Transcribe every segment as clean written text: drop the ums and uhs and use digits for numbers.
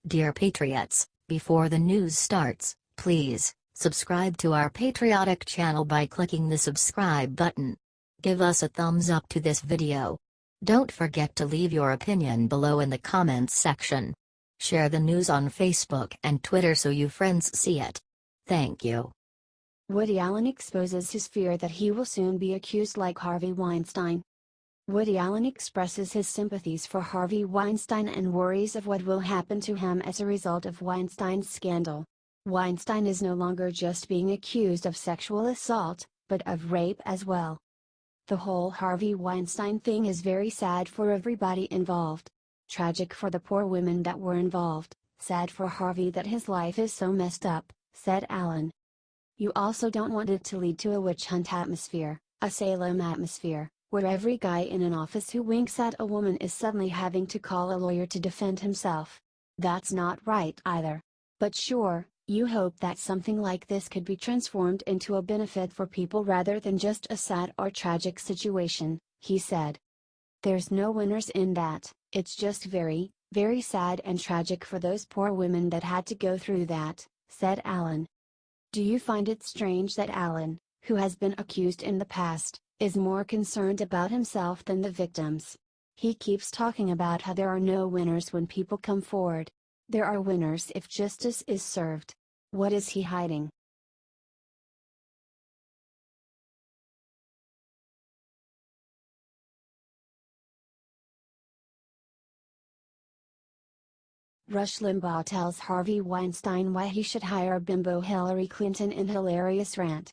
Dear Patriots, before the news starts, please subscribe to our patriotic channel by clicking the subscribe button. Give us a thumbs up to this video. Don't forget to leave your opinion below in the comments section. Share the news on Facebook and Twitter so your friends see it. Thank you. Woody Allen exposes his fear that he will soon be accused like Harvey Weinstein. Woody Allen expresses his sympathies for Harvey Weinstein and worries of what will happen to him as a result of Weinstein's scandal. Weinstein is no longer just being accused of sexual assault, but of rape as well. The whole Harvey Weinstein thing is very sad for everybody involved. Tragic for the poor women that were involved, sad for Harvey that his life is so messed up, said Allen. You also don't want it to lead to a witch hunt atmosphere, a Salem atmosphere, where every guy in an office who winks at a woman is suddenly having to call a lawyer to defend himself. That's not right either. But sure, you hope that something like this could be transformed into a benefit for people rather than just a sad or tragic situation, he said. There's no winners in that, it's just very, very sad and tragic for those poor women that had to go through that, said Allen. Do you find it strange that Allen, who has been accused in the past, is more concerned about himself than the victims? He keeps talking about how there are no winners when people come forward. There are winners if justice is served. What is he hiding? Rush Limbaugh tells Harvey Weinstein why he should hire bimbo Hillary Clinton in hilarious rant.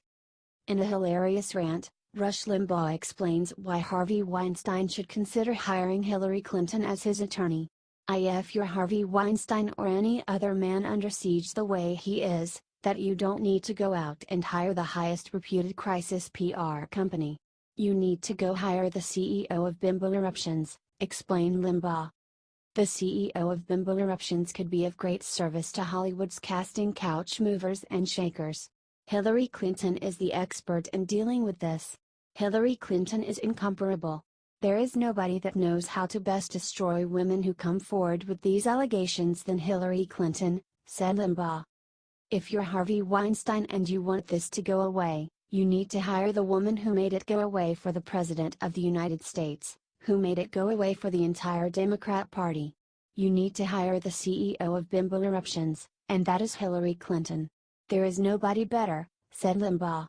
In a hilarious rant, Rush Limbaugh explains why Harvey Weinstein should consider hiring Hillary Clinton as his attorney. If you're Harvey Weinstein or any other man under siege the way he is, that you don't need to go out and hire the highest reputed crisis PR company. You need to go hire the CEO of Bimbo Eruptions, explained Limbaugh. The CEO of Bimbo Eruptions could be of great service to Hollywood's casting couch movers and shakers. Hillary Clinton is the expert in dealing with this. Hillary Clinton is incomparable. There is nobody that knows how to best destroy women who come forward with these allegations than Hillary Clinton, said Limbaugh. If you're Harvey Weinstein and you want this to go away, you need to hire the woman who made it go away for the President of the United States, who made it go away for the entire Democrat Party. You need to hire the CEO of Bimbo Eruptions, and that is Hillary Clinton. There is nobody better, said Limbaugh.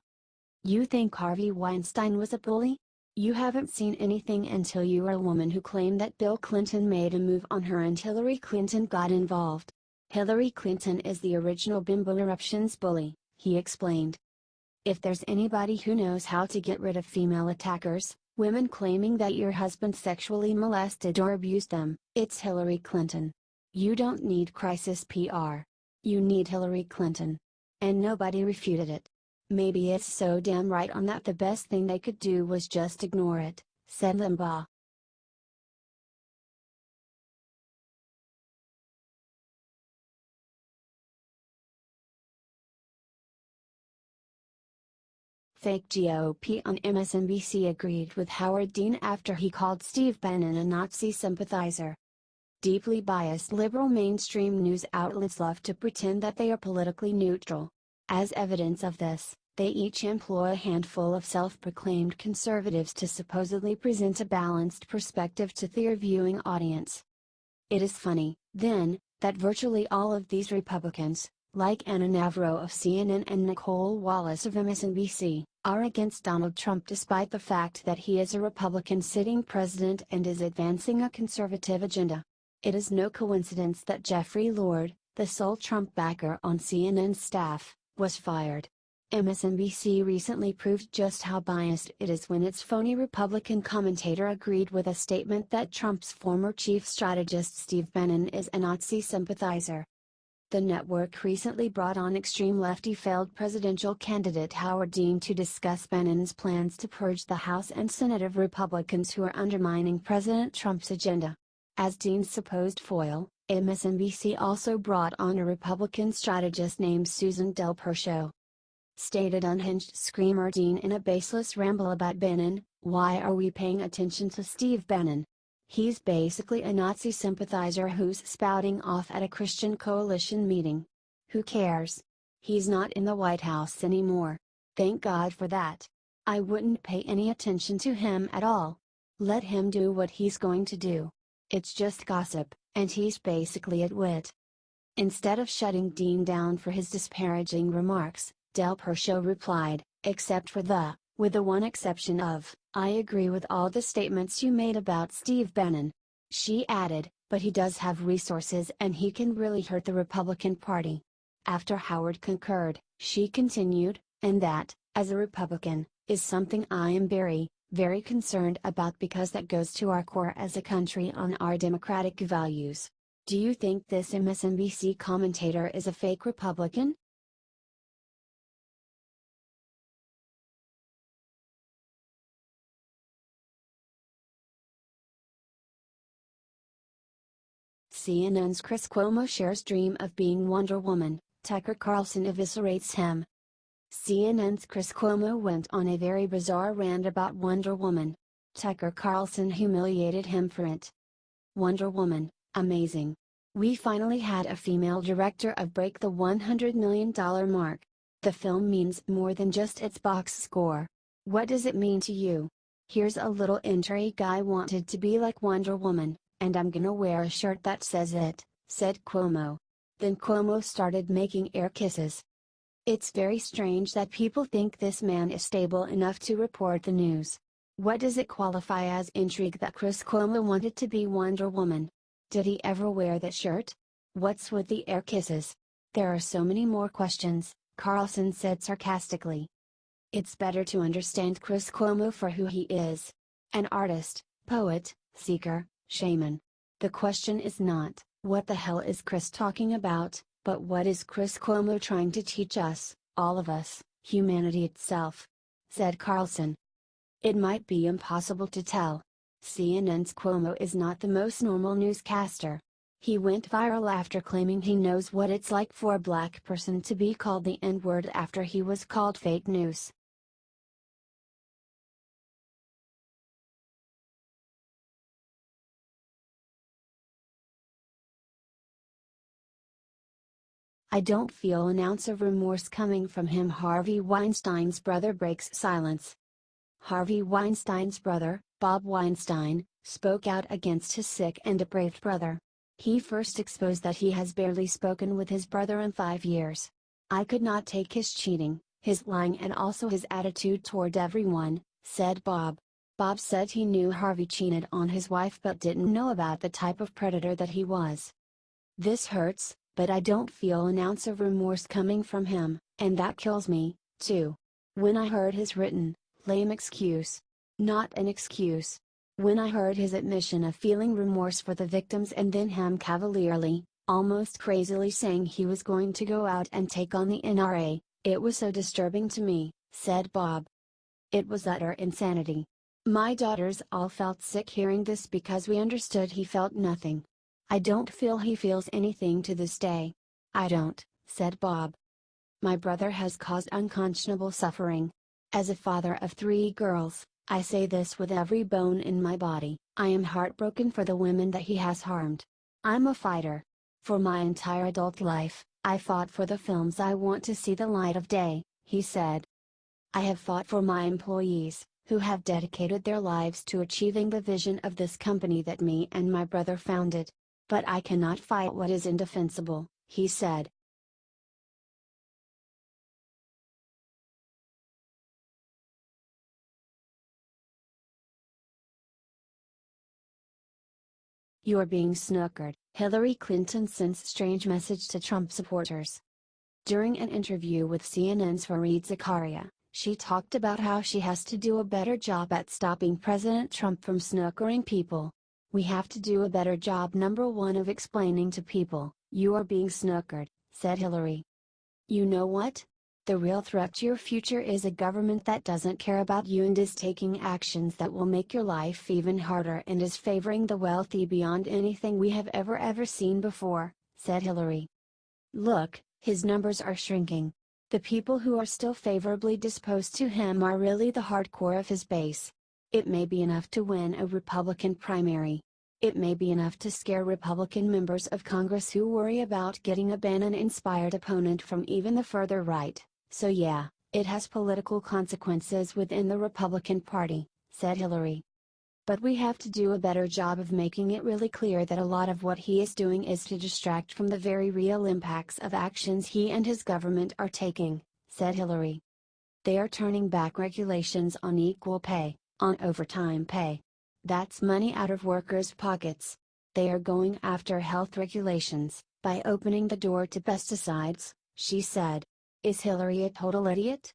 You think Harvey Weinstein was a bully? You haven't seen anything until you are a woman who claimed that Bill Clinton made a move on her and Hillary Clinton got involved. Hillary Clinton is the original Bimbo Eruptions bully, he explained. If there's anybody who knows how to get rid of female attackers, women claiming that your husband sexually molested or abused them, it's Hillary Clinton. You don't need crisis PR. You need Hillary Clinton. And nobody refuted it. Maybe it's so damn right on that the best thing they could do was just ignore it, said Limbaugh. Fake GOP on MSNBC agreed with Howard Dean after he called Steve Bannon a Nazi sympathizer. Deeply biased liberal mainstream news outlets love to pretend that they are politically neutral. As evidence of this, they each employ a handful of self-proclaimed conservatives to supposedly present a balanced perspective to their viewing audience. It is funny, then, that virtually all of these Republicans, like Anna Navarro of CNN and Nicole Wallace of MSNBC, are against Donald Trump despite the fact that he is a Republican sitting president and is advancing a conservative agenda. It is no coincidence that Jeffrey Lord, the sole Trump backer on CNN's staff, was fired. MSNBC recently proved just how biased it is when its phony Republican commentator agreed with a statement that Trump's former chief strategist Steve Bannon is a Nazi sympathizer. The network recently brought on extreme lefty failed presidential candidate Howard Dean to discuss Bannon's plans to purge the House and Senate of Republicans who are undermining President Trump's agenda. As Dean's supposed foil, MSNBC also brought on a Republican strategist named Susan Del Percio. Stated unhinged screamer Dean in a baseless ramble about Bannon, why are we paying attention to Steve Bannon? He's basically a Nazi sympathizer who's spouting off at a Christian coalition meeting. Who cares? He's not in the White House anymore. Thank God for that. I wouldn't pay any attention to him at all. Let him do what he's going to do. It's just gossip, and he's basically a twit. Instead of shutting Dean down for his disparaging remarks, Del Percio replied, except for with the one exception of, I agree with all the statements you made about Steve Bannon. She added, but he does have resources and he can really hurt the Republican Party. After Howard concurred, she continued, and that, as a Republican, is something I am very, very concerned about because that goes to our core as a country on our democratic values. Do you think this MSNBC commentator is a fake Republican? CNN's Chris Cuomo shares dream of being Wonder Woman, Tucker Carlson eviscerates him. CNN's Chris Cuomo went on a very bizarre rant about Wonder Woman. Tucker Carlson humiliated him for it. Wonder Woman, amazing. We finally had a female director of break the $100 million mark. The film means more than just its box score. What does it mean to you? Here's a little intrigue. I wanted to be like Wonder Woman, and I'm gonna wear a shirt that says it, said Cuomo. Then Cuomo started making air kisses. It's very strange that people think this man is stable enough to report the news. What does it qualify as intrigue that Chris Cuomo wanted to be Wonder Woman? Did he ever wear that shirt? What's with the air kisses? There are so many more questions, Carlson said sarcastically. It's better to understand Chris Cuomo for who he is. An artist, poet, seeker, shaman. The question is not, what the hell is Chris talking about, but what is Chris Cuomo trying to teach us, all of us, humanity itself? Said Carlson. It might be impossible to tell. CNN's Cuomo is not the most normal newscaster. He went viral after claiming he knows what it's like for a black person to be called the N-word after he was called fake news. I don't feel an ounce of remorse coming from him. Harvey Weinstein's brother breaks silence. Harvey Weinstein's brother, Bob Weinstein, spoke out against his sick and depraved brother. He first exposed that he has barely spoken with his brother in 5 years. I could not take his cheating, his lying and also his attitude toward everyone, said Bob. Bob said he knew Harvey cheated on his wife but didn't know about the type of predator that he was. This hurts, but I don't feel an ounce of remorse coming from him, and that kills me, too. When I heard his written, lame excuse. Not an excuse. When I heard his admission of feeling remorse for the victims and then him cavalierly, almost crazily saying he was going to go out and take on the NRA, it was so disturbing to me, said Bob. It was utter insanity. My daughters all felt sick hearing this because we understood he felt nothing. I don't feel he feels anything to this day. I don't, said Bob. My brother has caused unconscionable suffering. As a father of 3 girls, I say this with every bone in my body, I am heartbroken for the women that he has harmed. I'm a fighter. For my entire adult life, I fought for the films I want to see the light of day, he said. I have fought for my employees, who have dedicated their lives to achieving the vision of this company that me and my brother founded. But I cannot fight what is indefensible, he said. You are being snookered, Hillary Clinton sends strange message to Trump supporters. During an interview with CNN's Fareed Zakaria, she talked about how she has to do a better job at stopping President Trump from snookering people. We have to do a better job, number one, of explaining to people, you are being snookered, said Hillary. You know what? The real threat to your future is a government that doesn't care about you and is taking actions that will make your life even harder and is favoring the wealthy beyond anything we have ever seen before, said Hillary. Look, his numbers are shrinking. The people who are still favorably disposed to him are really the hardcore of his base. It may be enough to win a Republican primary. It may be enough to scare Republican members of Congress who worry about getting a Bannon-inspired opponent from even the further right, so yeah, it has political consequences within the Republican Party, said Hillary. But we have to do a better job of making it really clear that a lot of what he is doing is to distract from the very real impacts of actions he and his government are taking, said Hillary. They are turning back regulations on equal pay, on overtime pay. That's money out of workers' pockets. They are going after health regulations, by opening the door to pesticides, she said. Is Hillary a total idiot?